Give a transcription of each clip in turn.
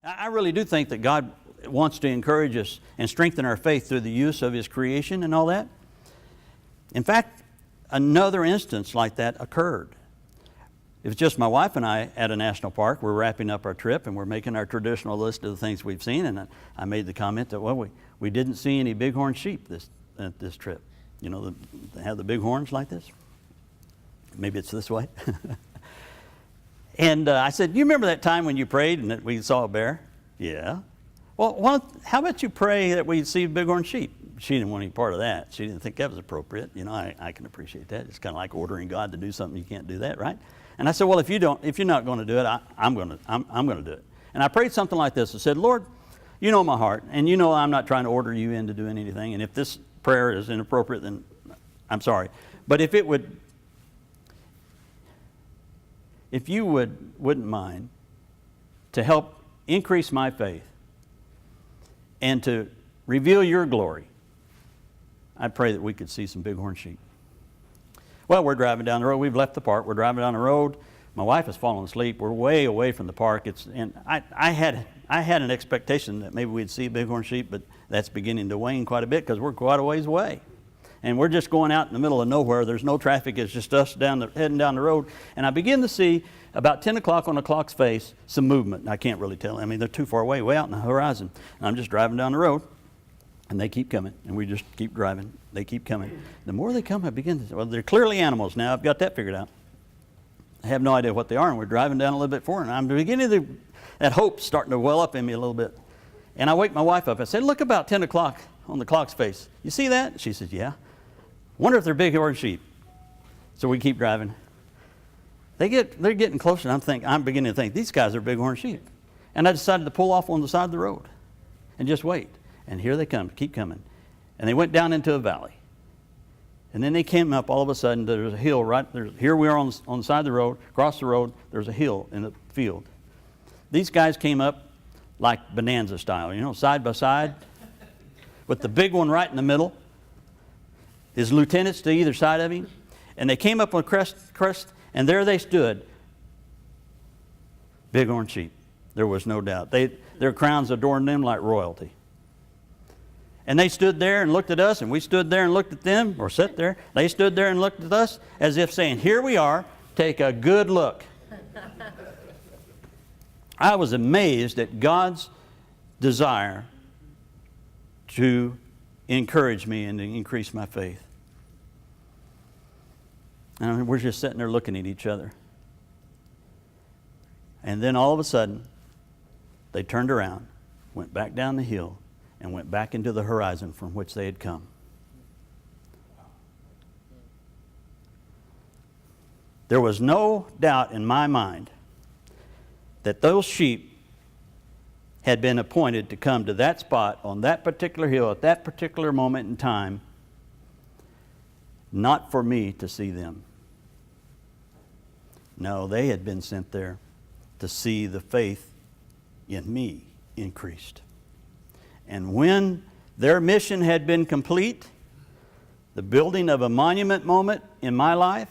I really do think that God wants to encourage us and strengthen our faith through the use of His creation and all that. In fact, another instance like that occurred. It was just my wife and I at a national park. We're wrapping up our trip and we're making our traditional list of the things we've seen. And I made the comment that, well, we didn't see any bighorn sheep this trip. You know, they have the big horns like this. Maybe it's this way. And I said, you remember that time when you prayed and that we saw a bear? Yeah. Well, how about you pray that we see bighorn sheep? She didn't want any part of that. She didn't think that was appropriate. You know, I can appreciate that. It's kind of like ordering God to do something. You can't do that, right? And I said, well, if you're not going to do it, I'm going to do it. And I prayed something like this. I said, Lord, you know my heart, and you know I'm not trying to order you into doing anything. And if this prayer is inappropriate, then I'm sorry. But if you wouldn't mind to help increase my faith and to reveal your glory, I pray that we could see some bighorn sheep. Well, we're driving down the road. We've left the park. We're driving down the road. My wife has fallen asleep. We're way away from the park. And I had an expectation that maybe we'd see bighorn sheep, but that's beginning to wane quite a bit because we're quite a ways away. And we're just going out in the middle of nowhere. There's no traffic. It's just us heading down the road. And I begin to see, about 10 o'clock on the clock's face, some movement. I can't really tell. I mean, they're too far away, way out in the horizon. And I'm just driving down the road, and they keep coming. And we just keep driving. They keep coming. The more they come, I begin to, well, they're clearly animals now. I've got that figured out. I have no idea what they are, and we're driving down a little bit forward. And I'm beginning to, that hope starting to well up in me a little bit. And I wake my wife up. I said, look about 10 o'clock on the clock's face. You see that? She says, yeah. Wonder if they're bighorn sheep. So we keep driving. They're getting closer, and I'm beginning to think, these guys are bighorn sheep. And I decided to pull off on the side of the road and just wait. And here they come, keep coming. And they went down into a valley. And then they came up, all of a sudden, there's a hill right there. Here we are on the side of the road, across the road, there's a hill in the field. These guys came up like Bonanza style, you know, side by side, with the big one right in the middle, his lieutenants to either side of him. And they came up on crest, and there they stood, bighorn sheep. There was no doubt. Their crowns adorned them like royalty. And they stood there and looked at us, and we stood there and looked at them, or sat there. They stood there and looked at us as if saying, here we are, take a good look. I was amazed at God's desire to encourage me and to increase my faith. And we're just sitting there looking at each other. And then all of a sudden, they turned around, went back down the hill, and went back into the horizon from which they had come. There was no doubt in my mind that those sheep had been appointed to come to that spot on that particular hill at that particular moment in time, not for me to see them. No, they had been sent there to see the faith in me increased. And when their mission had been complete, the building of a monument moment in my life,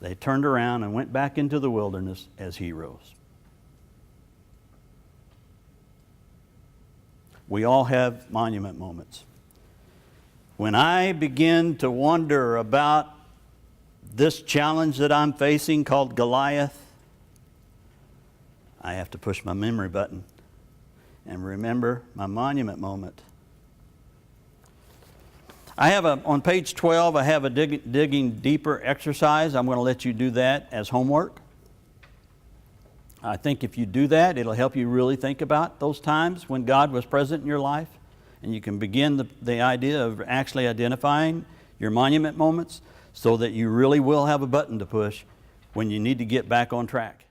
they turned around and went back into the wilderness as heroes. We all have monument moments. When I begin to wonder about this challenge that I'm facing called Goliath, I have to push my memory button and remember my monument moment. On page 12, I have a digging deeper exercise. I'm going to let you do that as homework. I think if you do that, it'll help you really think about those times when God was present in your life. And you can begin the idea of actually identifying your monument moments so that you really will have a button to push when you need to get back on track.